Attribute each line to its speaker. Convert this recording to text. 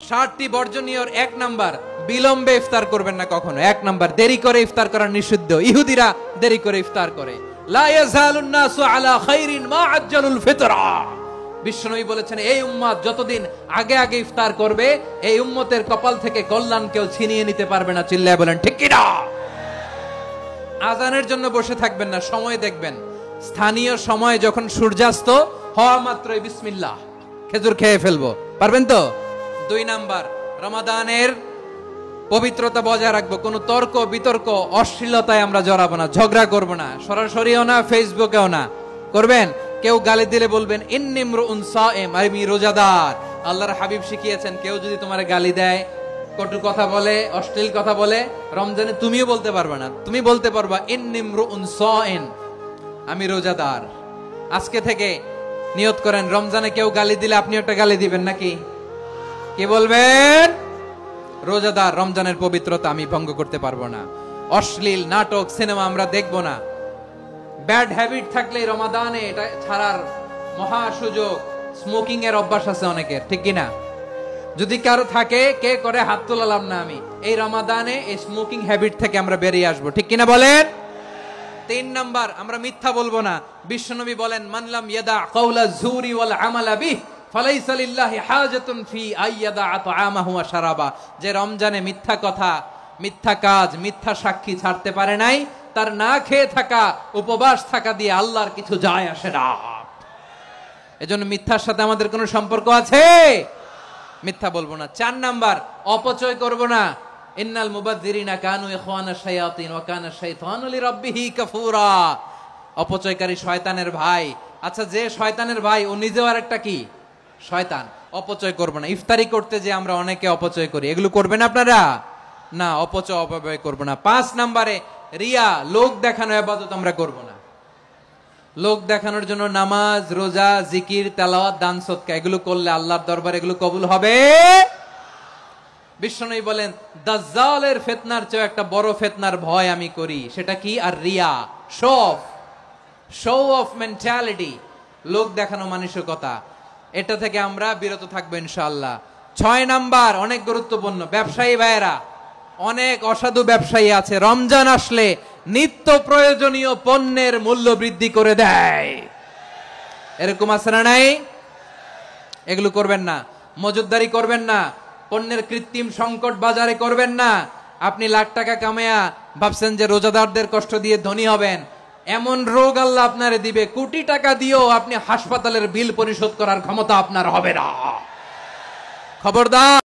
Speaker 1: 60টি বর্জনীয়র 1 number, বিলম্বে ইফতার করবেন না কখনো। 1 নাম্বার, দেরি করে ইফতার করা নিষিদ্ধ। ইহুদিরা দেরি করে ইফতার করে। লা ইয়াজালুন নাসু আলা খাইরিন মা আজ্জালুল ফিতরা। বিশ্বনবী বলেছেন, এই উম্মত যতদিন আগে আগে ইফতার করবে, এই উম্মতের কপাল থেকে কল্যাণ কেউ ছিনিয়ে নিতে পারবে না। চিল্লায় বলেন ঠিক কি না? আজানের জন্য বসে থাকবেন না, সময় দেখবেন। স্থানীয় সময় যখন সূর্যাস্ত হওয়া মাত্রই বিসমিল্লাহ, খেজুর খেয়ে ফেলবো। পারবেন তো? 2 নাম্বার, রমাদানের পবিত্রতা বজায় রাখবো। কোনো তর্ক বিতর্ক অশ্লীলতায় আমরা জড়াবো না, ঝগড়া করবো না, সরাসরিও না, ফেসবুকেও না। করবেন? কেউ গালি দিলে বলবেন ইন্নী ইমরুউন সায়েম, আমি রোজাদার। আল্লাহর হাবিব শিখিয়েছেন, কেউ যদি তোমার গালি দেয়, কটু কথা বলে, অশ্লীল কথা বলে, রমজানে তুমিও বলতে পারবে না। তুমি বলতে পারবা ইন্নী ইমরুউন সায়েম, আমি রোজাদার। আজকে থেকে নিয়ত করেন, রমজানে কেউ গালি দিলে আপনি একটা গালি দিবেন নাকি? কি বলবেন? রোজাদার, রমজানের পবিত্রতা আমি ভঙ্গ করতে পারবো না। অশ্লীল নাটক সিনেমা আমরা দেখবো না। ব্যাড হ্যাবিট থাকলে রমাদানে এটা ছাড়ার মহা সুযোগ। স্মোকিং এর অভ্যাস আছে অনেকের, ঠিক কিনা? যদি কারো থাকে, কে করে হাত তোলালাম না আমি। এই রমাদানে এই স্মোকিং হ্যাবিট থেকে আমরা বেরিয়ে আসবো, ঠিক কিনা বলেন? 3 নাম্বার, আমরা মিথ্যা বলবো না। বিশ্বনবী বলেন, মানলাম ইয়াদা কাওলা যুরি ওয়াল আমালা বিহি ফালাইসা লিল্লাহি হাজাতুন ফি আইয়াদা আতআমাহু ওয়া শারাবা। যে রমজানে মিথ্যা কথা, মিথ্যা কাজ, মিথ্যা সাক্ষী ছাড়তে পারে নাই, তার না খেয়ে থাকা, উপবাস থাকা দিয়ে আল্লাহর কিছু যায় আসে না। এজন্য মিথ্যার সাথে আমাদের কোনো সম্পর্ক আছে? মিথ্যা বলবো না। 4 নাম্বার, অপচয় করব না। ইন্নাল মুবাযযিরিনা কানু ইখওয়ানাশ শায়াতিন ওয়া কানা শাইতানু লিরাব্বিহি কাফুরা। অপচয়কারী শয়তানের ভাই। আচ্ছা, যে শয়তানের ভাই, ও নিজেও আরেকটা কি? শয়তান। অপচয় করব না। ইফতারি করতে যে আমরা অনেকে অপচয় করি, এগুলো করবেন আপনারা না। অপচয় অপব্যয় করব না। 5 নাম্বারে, রিয়া, লোক দেখানো ইবাদত আমরা করব না। লোক দেখানোর জন্য নামাজ, রোজা, জিকির, তেলাওয়াত, দান সদকা এগুলো করলে আল্লাহর দরবারে এগুলো কবুল হবে। বিশ্বনবী বলেন, দাজ্জালের ফিতনার চেয়ে একটা বড় ফিতনার ভয় আমি করি। সেটা কি? আর রিয়া, শো অফ মেন্টালিটি, লোক দেখানো মানসিকতা। এটা থেকে আমরা বিরত থাকবো ইনশাআল্লাহ। 6 নাম্বার, অনেক গুরুত্বপূর্ণ। ব্যবসায়ী ভাইয়েরা, অনেক অসাধু ব্যবসায়ী আছে, রমজান আসলে নিত্য প্রয়োজনীয় পণ্যের মূল্য বৃদ্ধি করে দেয়। এরকম আছে না নাই? এগুলো করবেন না। মজুদদারি করবেন না। পণ্যের কৃত্রিম সংকট বাজারে করবেন না। আপনি লাখ টাকা কামায়া ভাবছেন যে রোজাদারদের কষ্ট দিয়ে ধনী হবেন। এমন রোগ আল্লাহ আপনারে দিবে, কোটি টাকা দিয়েও আপনি হাসপাতালের বিল পরিশোধ করার ক্ষমতা আপনার হবে না। খবরদার।